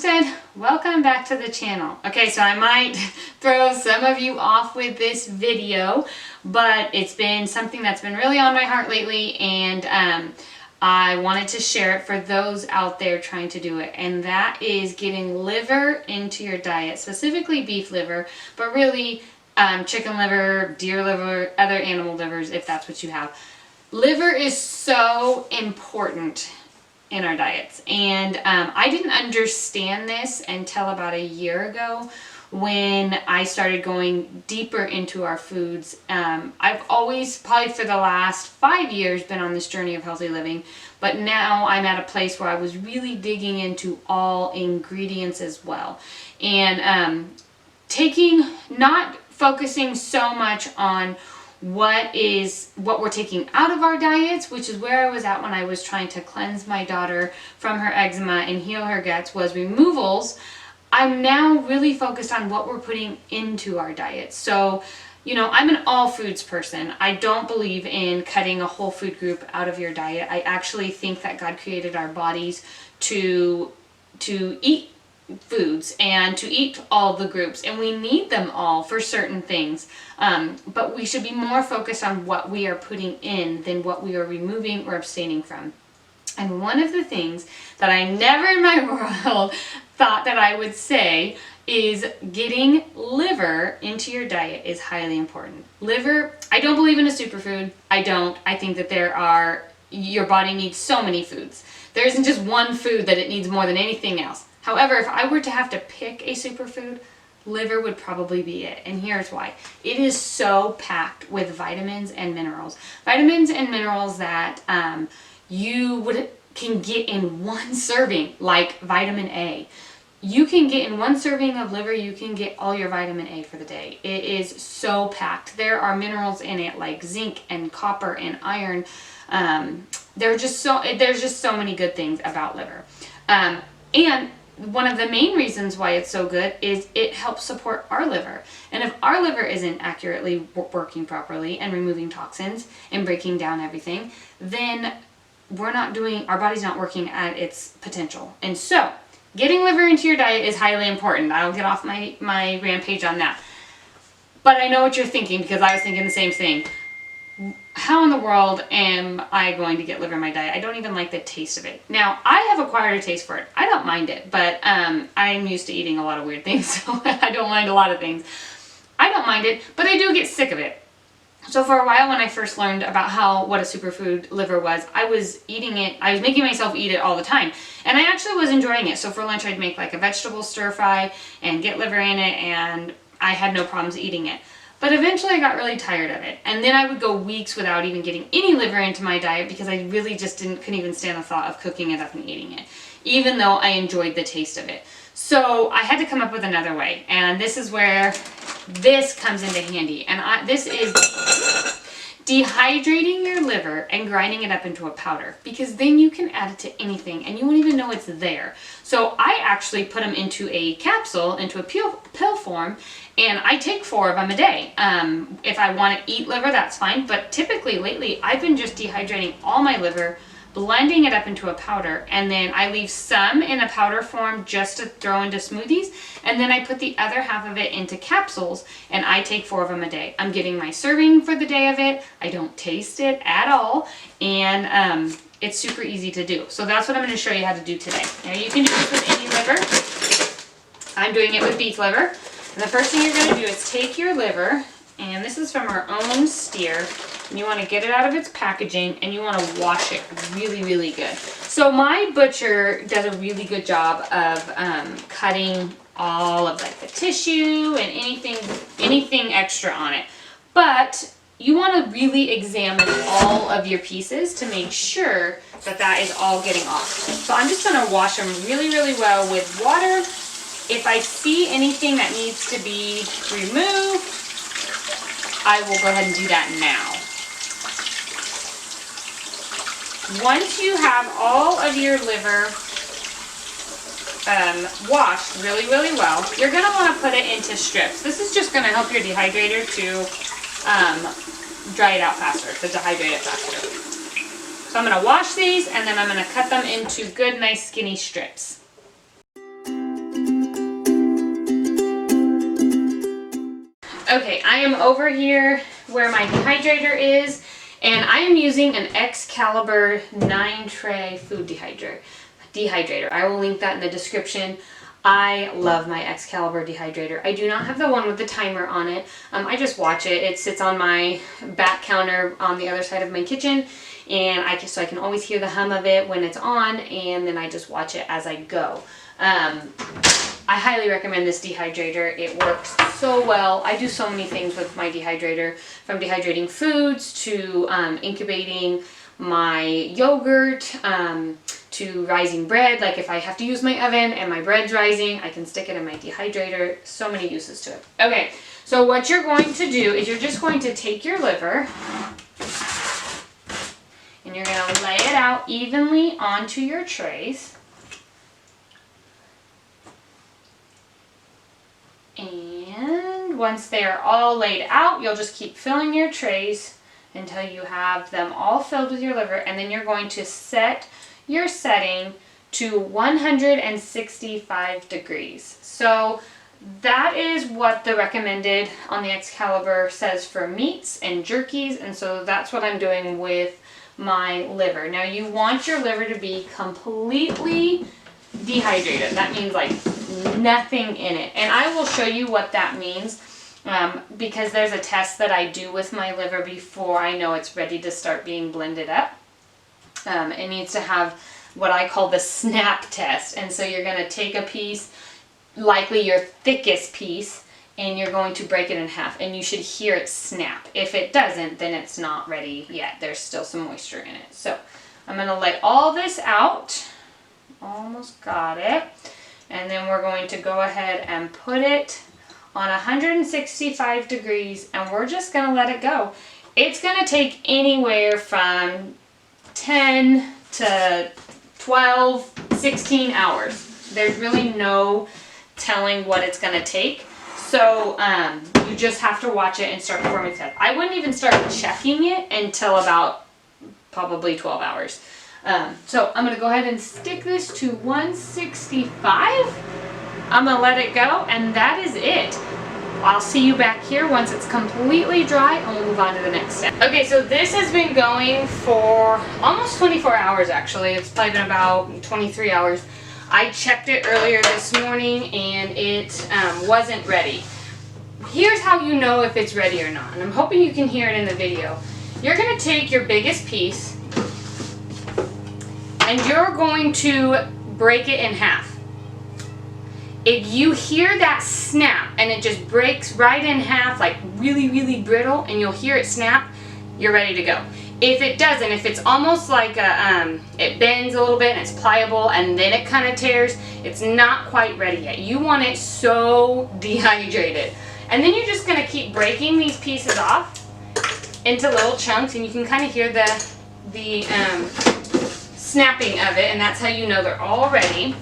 Homestead, welcome back to the channel. Okay, so I might throw some of you off with this video, but it's been something that's been really on my heart lately, and I wanted to share it for those out there trying to do it, and that is getting liver into your diet, specifically beef liver, but really chicken liver, deer liver, other animal livers if that's what you have. Liver is so important in our diets, and I didn't understand this until about a year ago when I started going deeper into our foods. I've always, probably for the last 5 years, been on this journey of healthy living, but now I'm at a place where I was really digging into all ingredients as well, and not focusing so much on what we're taking out of our diets, which is where I was at when I was trying to cleanse my daughter from her eczema and heal her guts, was removals. I'm now really focused on what we're putting into our diet. So, you know, I'm an all foods person. I don't believe in cutting a whole food group out of your diet. I actually think that God created our bodies to eat foods and to eat all the groups, and we need them all for certain things, but we should be more focused on what we are putting in than what we are removing or abstaining from. And one of the things that I never in my world thought that I would say is getting liver into your diet is highly important. Liver, I don't believe in a superfood. I think that your body needs so many foods. There isn't just one food that it needs more than anything else. However, if I were to have to pick a superfood, liver would probably be it. And here's why. It is so packed with vitamins and minerals. Vitamins and minerals that can get in one serving, like vitamin A. You can get in one serving of liver, you can get all your vitamin A for the day. It is so packed. There are minerals in it like zinc and copper and iron. There's just so many good things about liver. And one of the main reasons why it's so good is it helps support our liver. And if our liver isn't accurately working properly and removing toxins and breaking down everything, then our body's not working at its potential. And so, getting liver into your diet is highly important. I'll get off my rampage on that. But I know what you're thinking, because I was thinking the same thing. How in the world am I going to get liver in my diet? I don't even like the taste of it. Now, I have acquired a taste for it. I don't mind it, but I'm used to eating a lot of weird things, so I don't mind a lot of things. I don't mind it, but I do get sick of it. So for a while, when I first learned about what a superfood liver was, I was eating it. I was making myself eat it all the time, and I actually was enjoying it. So for lunch, I'd make like a vegetable stir fry and get liver in it, and I had no problems eating it. But eventually I got really tired of it. And then I would go weeks without even getting any liver into my diet because I really just couldn't even stand the thought of cooking it up and eating it, even though I enjoyed the taste of it. So I had to come up with another way. And this is where this comes into handy. And this is dehydrating your liver and grinding it up into a powder, because then you can add it to anything and you won't even know it's there. So I actually put them into a capsule, into a pill form, and I take 4 of them a day. If I want to eat liver, that's fine, but typically lately I've been just dehydrating all my liver, blending it up into a powder, and then I leave some in a powder form just to throw into smoothies, and then I put the other half of it into capsules, and I take 4 of them a day. I'm getting my serving for the day of it. I don't taste it at all, and it's super easy to do. So that's what I'm going to show you how to do today. Now, you can do this with any liver. I'm doing it with beef liver. And the first thing you're going to do is take your liver, and this is from our own steer, and you want to get it out of its packaging, and you want to wash it really, really good. So my butcher does a really good job of cutting all of like the tissue and anything extra on it. But you want to really examine all of your pieces to make sure that is all getting off. So I'm just going to wash them really, really well with water. If I see anything that needs to be removed, I will go ahead and do that now. Once you have all of your liver washed really, really well, you're going to want to put it into strips. This is just going to help your dehydrator to dry it out faster, to dehydrate it faster. So I'm going to wash these, and then I'm going to cut them into good, nice, skinny strips. Okay, I am over here where my dehydrator is, and I am using an Excalibur 9-tray food dehydrator. I will link that in the description. I love my Excalibur dehydrator. I do not have the one with the timer on it. I just watch it. It sits on my back counter on the other side of my kitchen, and so I can always hear the hum of it when it's on, and then I just watch it as I go. I highly recommend this dehydrator. It works so well. I do so many things with my dehydrator, from dehydrating foods to incubating my yogurt, to rising bread. Like if I have to use my oven and my bread's rising, I can stick it in my dehydrator. So many uses to it. Okay, so what you're going to do is you're just going to take your liver and you're going to lay it out evenly onto your trays. And once they're all laid out, you'll just keep filling your trays until you have them all filled with your liver, and then you're going to set your setting to 165 degrees. So that is what the recommended on the Excalibur says for meats and jerkies, and so that's what I'm doing with my liver. Now you want your liver to be completely dehydrated. That means like nothing in it, and I will show you what that means because there's a test that I do with my liver before I know it's ready to start being blended up. It needs to have what I call the snap test, and so you're going to take a piece, likely your thickest piece, and you're going to break it in half, and you should hear it snap. If it doesn't, then it's not ready yet. There's still some moisture in it. So I'm going to lay all this out. Almost got it. And then we're going to go ahead and put it on 165 degrees, and we're just going to let it go. It's going to take anywhere from 10 to 12, 16 hours. There's really no telling what it's going to take. So you just have to watch it and start performing tests. I wouldn't even start checking it until about probably 12 hours. So I'm going to go ahead and stick this to 165. I'm going to let it go, and that is it. I'll see you back here once it's completely dry, and we'll move on to the next step. Okay, so this has been going for almost 24 hours actually. It's probably been about 23 hours. I checked it earlier this morning, and it wasn't ready. Here's how you know if it's ready or not, and I'm hoping you can hear it in the video. You're going to take your biggest piece, and you're going to break it in half. If you hear that snap and it just breaks right in half, like really, really brittle, and you'll hear it snap, you're ready to go. If it doesn't, if it's almost like it bends a little bit and it's pliable and then it kind of tears, it's not quite ready yet. You want it so dehydrated. And then you're just going to keep breaking these pieces off into little chunks, and you can kind of hear the snapping of it, and that's how you know they're all ready.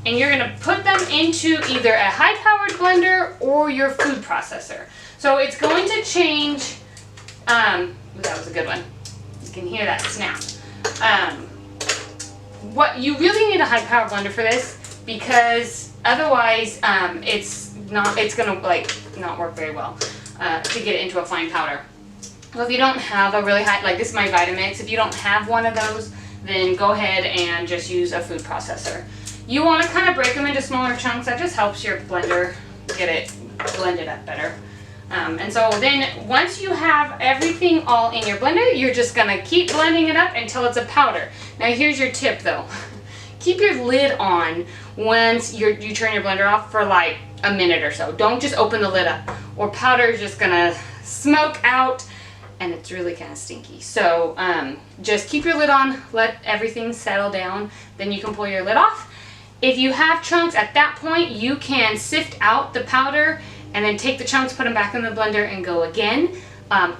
And you're going to put them into either a high-powered blender or your food processor. So it's going to change, that was a good one. You can hear that snap. What you really need a high-powered blender for this, because otherwise it's going to not work very well to get it into a fine powder. So if you don't have a really high, like this is my Vitamix, if you don't have one of those, then go ahead and just use a food processor. You want to kind of break them into smaller chunks. That just helps your blender get it blended up better. And so then once you have everything all in your blender, you're just going to keep blending it up until it's a powder. Now here's your tip though. Keep your lid on once you turn your blender off for like a minute or so. Don't just open the lid up, or powder is just going to smoke out, and it's really kind of stinky. So just keep your lid on, let everything settle down, then you can pull your lid off. If you have chunks at that point, you can sift out the powder and then take the chunks, put them back in the blender, and go again.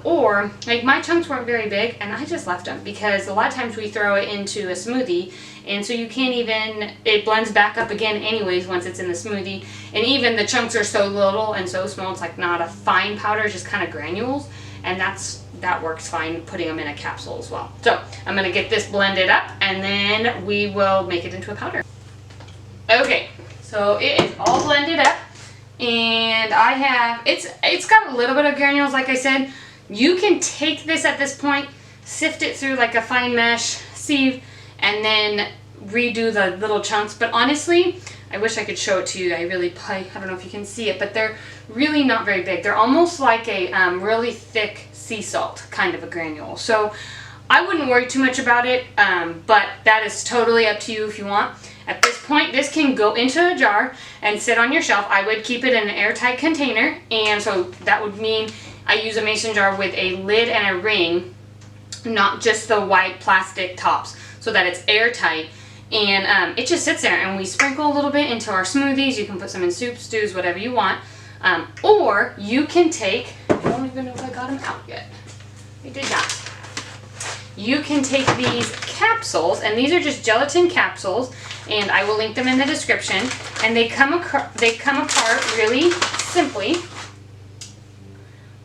Or, like my chunks weren't very big, and I just left them because a lot of times we throw it into a smoothie, and so you can't even, it blends back up again anyways once it's in the smoothie. And even the chunks are so little and so small, it's like not a fine powder, it's just kind of granules, and that works fine putting them in a capsule as well. So I'm going to get this blended up, and then we will make it into a powder. Okay, so it is all blended up. And I have, it's got a little bit of granules, like I said. You can take this at this point, sift it through like a fine mesh sieve, and then redo the little chunks. But honestly, I wish I could show it to you. I don't know if you can see it, but they're really not very big. They're almost like a really thick sea salt kind of a granule. So I wouldn't worry too much about it, but that is totally up to you if you want. At this point, this can go into a jar and sit on your shelf. I would keep it in an airtight container, and so that would mean I use a mason jar with a lid and a ring, not just the white plastic tops, so that it's airtight. And it just sits there, and we sprinkle a little bit into our smoothies. You can put some in soup, stews, whatever you want. Or you can take, I don't even know if I got them out yet. I did not. You can take these capsules, and these are just gelatin capsules, and I will link them in the description. And they come apart really simply,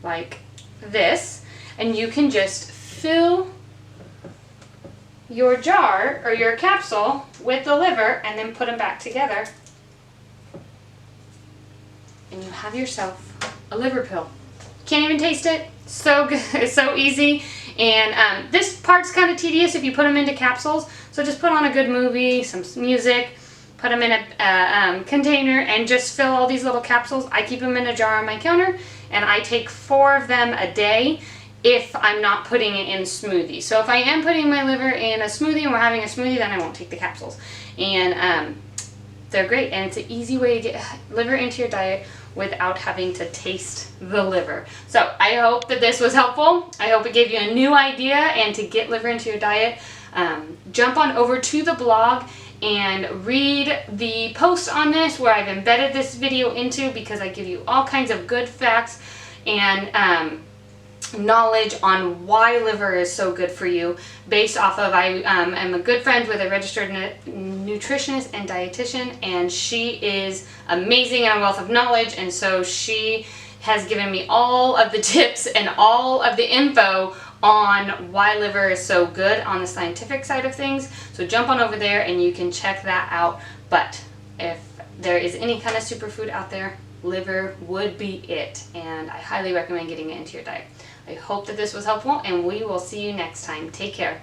like this, and you can just fill your jar or your capsule with the liver and then put them back together, and you have yourself a liver pill. Can't even taste it. So good. It's so easy. And this part's kind of tedious if you put them into capsules, so just put on a good movie, some music, put them in a container, and just fill all these little capsules. I keep them in a jar on my counter, and I take 4 of them a day if I'm not putting it in smoothies. So if I am putting my liver in a smoothie and we're having a smoothie, then I won't take the capsules. And they're great, and it's an easy way to get liver into your diet without having to taste the liver. So I hope that this was helpful. I hope it gave you a new idea and to get liver into your diet. Jump on over to the blog and read the post on this where I've embedded this video into, because I give you all kinds of good facts and knowledge on why liver is so good for you, based off of I am a good friend with a registered nutritionist and dietitian, and she is amazing and a wealth of knowledge, and so she has given me all of the tips and all of the info on why liver is so good on the scientific side of things. So jump on over there and you can check that out. But if there is any kind of superfood out there, liver would be it, and I highly recommend getting it into your diet. I hope that this was helpful, and we will see you next time. Take care.